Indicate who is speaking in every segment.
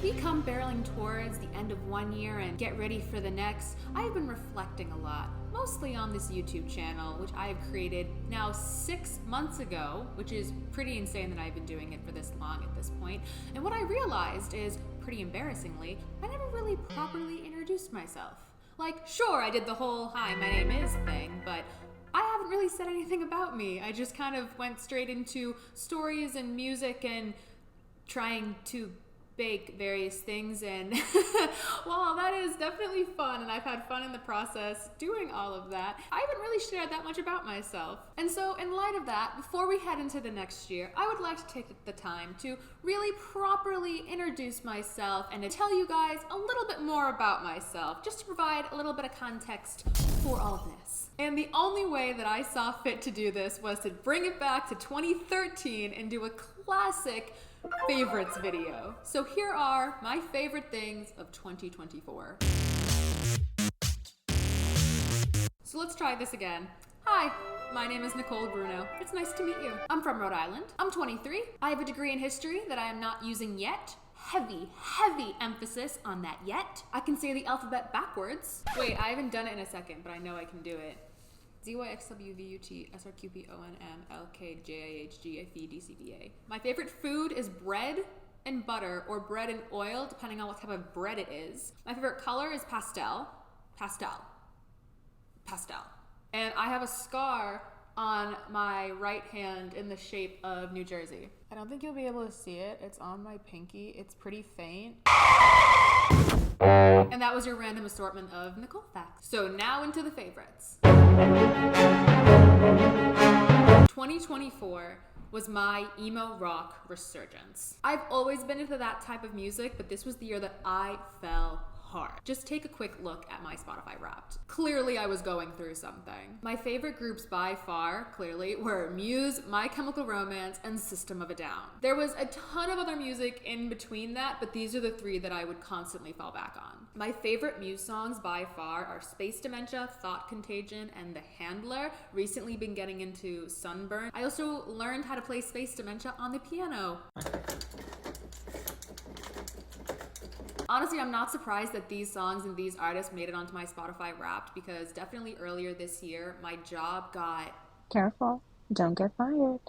Speaker 1: we come barreling towards the end of one year and get ready for the next, I've been reflecting a lot, mostly on this YouTube channel, which I have created now 6 months ago, which is pretty insane that I've been doing it for this long at this point. And what I realized is, pretty embarrassingly, I never really properly introduced myself. Like, sure, I did the whole "hi, my name is" thing, but I haven't really said anything about me. I just kind of went straight into stories and music and trying to bake various things, and while that is definitely fun and I've had fun in the process doing all of that, I haven't really shared that much about myself. And so in light of that, before we head into the next year, I would like to take the time to really properly introduce myself and to tell you guys a little bit more about myself, just to provide a little bit of context for all this. And the only way that I saw fit to do this was to bring it back to 2013 and do a classic favorites video. So here are my favorite things of 2024. So let's try this again. Hi, my name is Nicole Bruno. It's nice to meet you. I'm from Rhode Island. I'm 23. I have a degree in history that I am not using yet. Heavy emphasis on that yet. I can say the alphabet backwards. Wait, I haven't done it in a second, but I know I can do it. ZYXWVUT, My favorite food is bread and butter, or bread and oil, depending on what type of bread it is. My favorite color is pastel. And I have a scar on my right hand in the shape of New Jersey. I don't think you'll be able to see it. It's on my pinky. It's pretty faint. And that was your random assortment of Nicole facts. So now into the favorites. 2024 was my emo rock resurgence. I've always been into that type of music, but this was the year that I fell hard. Just take a quick look at my Spotify Wrapped. Clearly I was going through something. My favorite groups by far, clearly, were Muse, My Chemical Romance, and System of a Down. There was a ton of other music in between that, but these are the three that I would constantly fall back on. My favorite Muse songs by far are Space Dementia, Thought Contagion, and The Handler. Recently been getting into Sunburn. I also learned how to play Space Dementia on the piano. Honestly, I'm not surprised that these songs and these artists made it onto my Spotify Wrapped, because definitely earlier this year, my job got...
Speaker 2: Careful, don't get fired.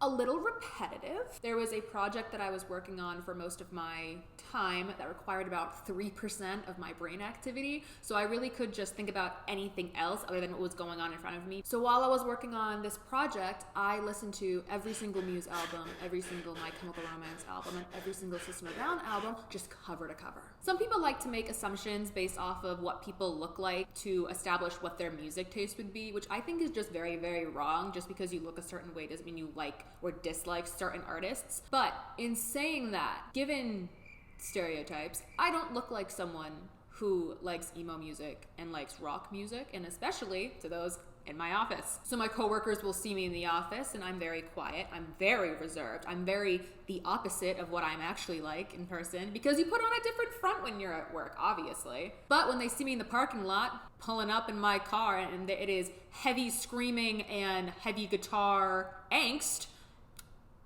Speaker 1: A little repetitive. There was a project that I was working on for most of my time that required about 3% of my brain activity, so I really could just think about anything else other than what was going on in front of me. So while I was working on this project, I listened to every single Muse album, every single My Chemical Romance album, and every single System of a Down album, just cover to cover. Some people like to make assumptions based off of what people look like to establish what their music taste would be, which I think is just very, very wrong. Just because you look a certain way doesn't mean you like or dislike certain artists. But in saying that, given stereotypes, I don't look like someone who likes emo music and likes rock music, and especially to those in my office. So my coworkers will see me in the office and I'm very quiet, I'm very reserved, I'm very the opposite of what I'm actually like in person, because you put on a different front when you're at work, obviously. But when they see me in the parking lot, pulling up in my car, and it is heavy screaming and heavy guitar angst,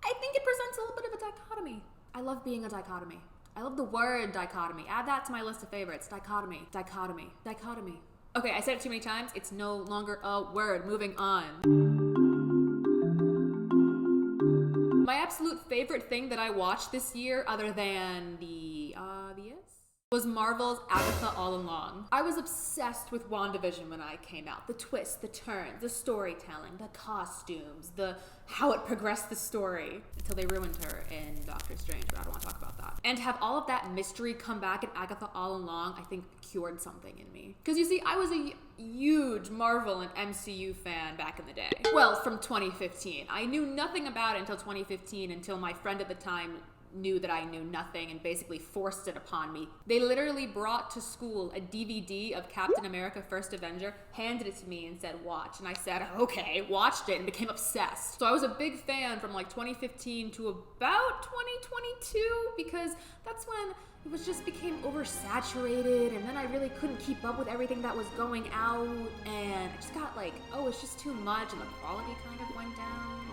Speaker 1: I think it presents a little bit of a dichotomy. I love being a dichotomy. I love the word dichotomy. Add that to my list of favorites. Dichotomy. Okay, I said it too many times. It's no longer a word. Moving on. My absolute favorite thing that I watched this year, other than the obvious, was Marvel's Agatha All Along. I was obsessed with WandaVision when I came out. The twists, the turns, the storytelling, the costumes, how it progressed the story until they ruined her in Doctor Strange, but I don't want to talk about that. And to have all of that mystery come back in Agatha All Along, I think cured something in me. Because you see, I was a huge Marvel and MCU fan back in the day. Well, from 2015. I knew nothing about it until 2015, until my friend at the time knew that I knew nothing and basically forced it upon me. They literally brought to school a DVD of Captain America First Avenger, handed it to me and said, watch. And I said, okay, watched it and became obsessed. So I was a big fan from like 2015 to about 2022, because that's when it was just became oversaturated, and then I really couldn't keep up with everything that was going out, and I just got like, oh, it's just too much, and the quality kind of went down.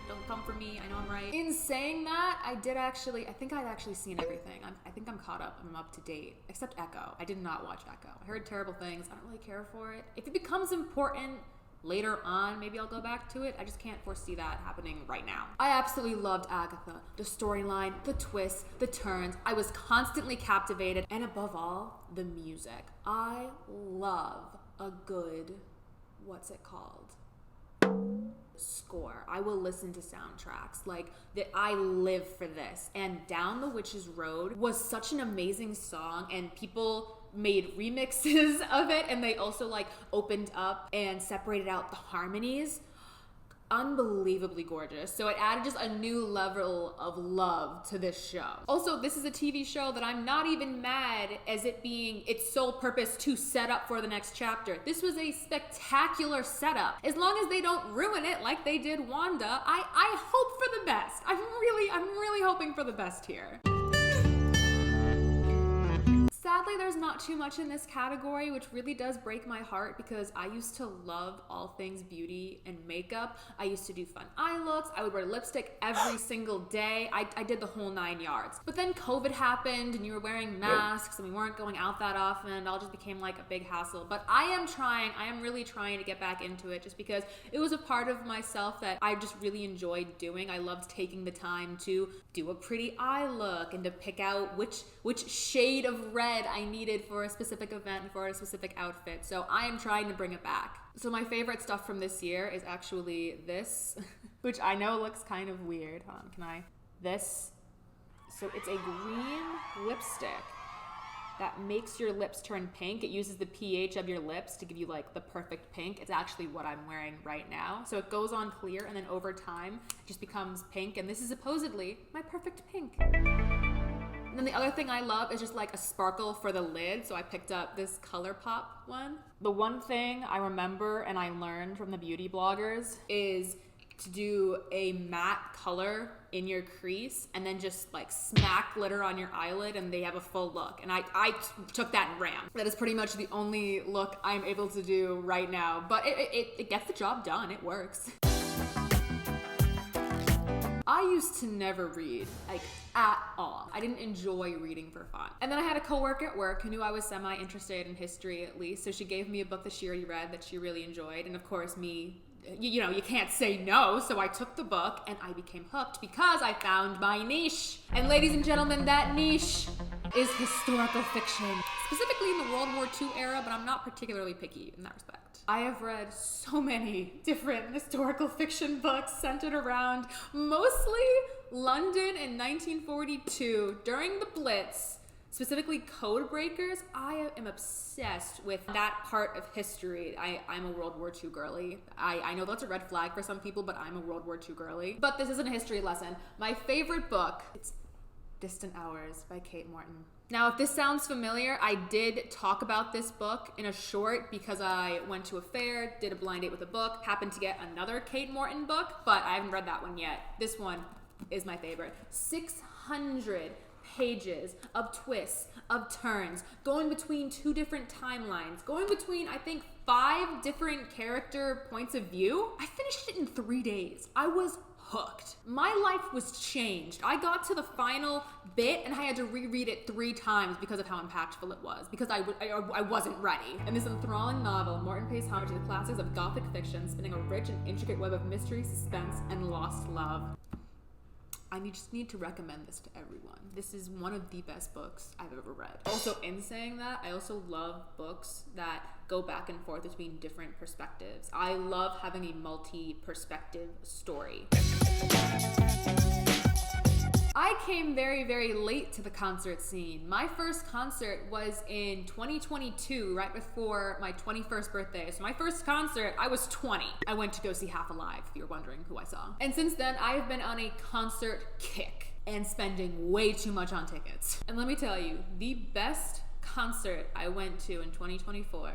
Speaker 1: Don't come for me. I know I'm right. In saying that, I think I've actually seen everything. I think I'm caught up. I'm up to date. Except Echo. I did not watch Echo. I heard terrible things. I don't really care for it. If it becomes important later on, maybe I'll go back to it. I just can't foresee that happening right now. I absolutely loved Agatha. The storyline, the twists, the turns. I was constantly captivated. And above all, the music. I love a good, what's it called? Score. I will listen to soundtracks. Like, that I live for this. And Down the Witch's Road was such an amazing song, and people made remixes of it, and they also like opened up and separated out the harmonies. Unbelievably gorgeous. So it added just a new level of love to this show. Also, this is a TV show that I'm not even mad as it being its sole purpose to set up for the next chapter. This was a spectacular setup. As long as they don't ruin it like they did Wanda, I hope for the best. I'm really hoping for the best here. Sadly, there's not too much in this category, which really does break my heart because I used to love all things beauty and makeup. I used to do fun eye looks. I would wear lipstick every single day. I did the whole 9 yards. But then COVID happened and you were wearing masks and we weren't going out that often. It all just became like a big hassle. But I am really trying to get back into it just because it was a part of myself that I just really enjoyed doing. I loved taking the time to do a pretty eye look and to pick out which shade of red I needed for a specific event and for a specific outfit. So I am trying to bring it back. So my favorite stuff from this year is actually this, which I know looks kind of weird. Hold on, this. So it's a green lipstick that makes your lips turn pink. It uses the pH of your lips to give you like the perfect pink. It's actually what I'm wearing right now. So it goes on clear and then over time it just becomes pink. And this is supposedly my perfect pink. And then the other thing I love is just like a sparkle for the lid. So I picked up this ColourPop one. The one thing I remember and I learned from the beauty bloggers is to do a matte color in your crease and then just like smack glitter on your eyelid and they have a full look. And I took that and ran. That is pretty much the only look I'm able to do right now. But it gets the job done. It works. I used to never read, like, at all. I didn't enjoy reading for fun. And then I had a coworker at work who knew I was semi-interested in history at least, so she gave me a book that she already read that she really enjoyed, and of course me, you know, you can't say no, so I took the book and I became hooked because I found my niche. And ladies and gentlemen, that niche is historical fiction, specifically in the World War II era, but I'm not particularly picky in that respect. I have read so many different historical fiction books centered around mostly London in 1942 during the Blitz, specifically code breakers. I am obsessed with that part of history. I'm a World War II girly. I know that's a red flag for some people, but I'm a World War II girly. But this isn't a history lesson. My favorite book, it's Distant Hours by Kate Morton. Now, if this sounds familiar, I did talk about this book in a short because I went to a fair, did a blind date with a book, happened to get another Kate Morton book, but I haven't read that one yet. This one is my favorite. 600 pages of twists, of turns, going between 2 different timelines, going between, I think, 5 different character points of view. I finished it in 3 days. I was hooked. My life was changed. I got to the final bit and I had to reread it 3 times because of how impactful it was, because I wasn't ready. In this enthralling novel, Morton pays homage to the classics of Gothic fiction, spinning a rich and intricate web of mystery, suspense, and lost love. I just need to recommend this to everyone. This is one of the best books I've ever read. Also, in saying that, I also love books that go back and forth between different perspectives. I love having a multi-perspective story. I came very, very late to the concert scene. My first concert was in 2022, right before my 21st birthday. So my first concert, I was 20. I went to go see Half Alive, if you're wondering who I saw. And since then, I've been on a concert kick and spending way too much on tickets. And let me tell you, the best concert I went to in 2024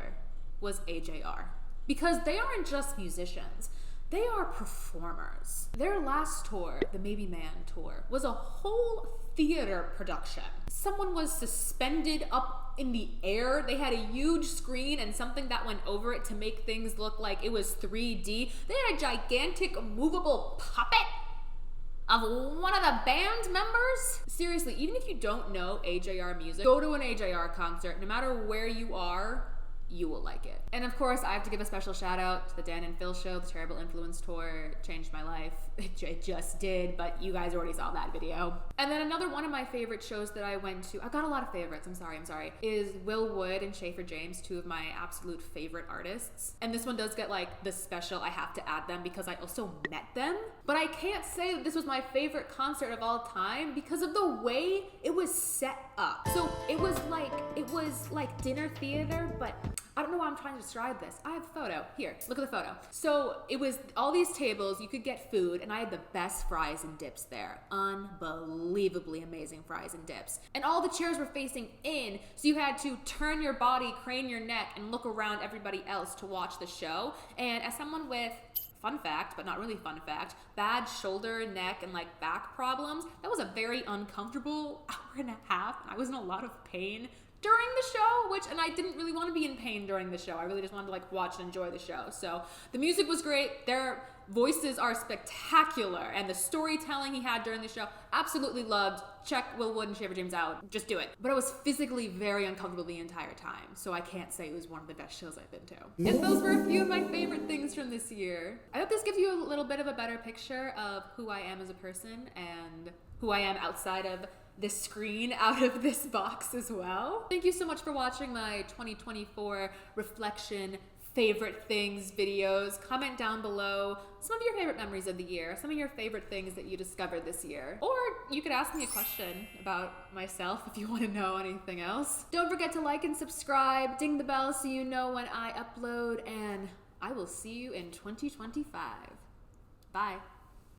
Speaker 1: was AJR. Because they aren't just musicians. They are performers. Their last tour, the Maybe Man tour, was a whole theater production. Someone was suspended up in the air. They had a huge screen and something that went over it to make things look like it was 3D. They had a gigantic movable puppet of one of the band members. Seriously, even if you don't know AJR music, go to an AJR concert. No matter where you are, you will like it. And of course, I have to give a special shout out to the Dan and Phil show. The Terrible Influence tour changed my life. It just did, but you guys already saw that video. And then another one of my favorite shows that I went to, I got a lot of favorites, I'm sorry, is Will Wood and Schaefer James, two of my absolute favorite artists. And this one does get like the special, I have to add them because I also met them. But I can't say that this was my favorite concert of all time because of the way it was set up. So it was like dinner theater, but I don't know why I'm trying to describe this. I have a photo. Here, look at the photo. So it was all these tables, you could get food, and I had the best fries and dips there. Unbelievably amazing fries and dips. And all the chairs were facing in, so you had to turn your body, crane your neck, and look around everybody else to watch the show. And as someone with, fun fact, but not really fun fact, bad shoulder, neck, and like back problems, that was a very uncomfortable hour and a half, and I was in a lot of pain during the show, and I didn't really want to be in pain during the show. I really just wanted to like watch and enjoy the show. So the music was great. Their voices are spectacular, and the storytelling he had during the show, absolutely loved. Check Will Wood and Schaefer James out. Just do it. But I was physically very uncomfortable the entire time, so I can't say it was one of the best shows I've been to. And those were a few of my favorite things from this year. I hope this gives you a little bit of a better picture of who I am as a person and who I am outside of the screen, out of this box as well. Thank you so much for watching my 2024 reflection favorite things videos. Comment down below some of your favorite memories of the year, some of your favorite things that you discovered this year. Or you could ask me a question about myself if you want to know anything else. Don't forget to like and subscribe, ding the bell so you know when I upload, and I will see you in 2025. Bye.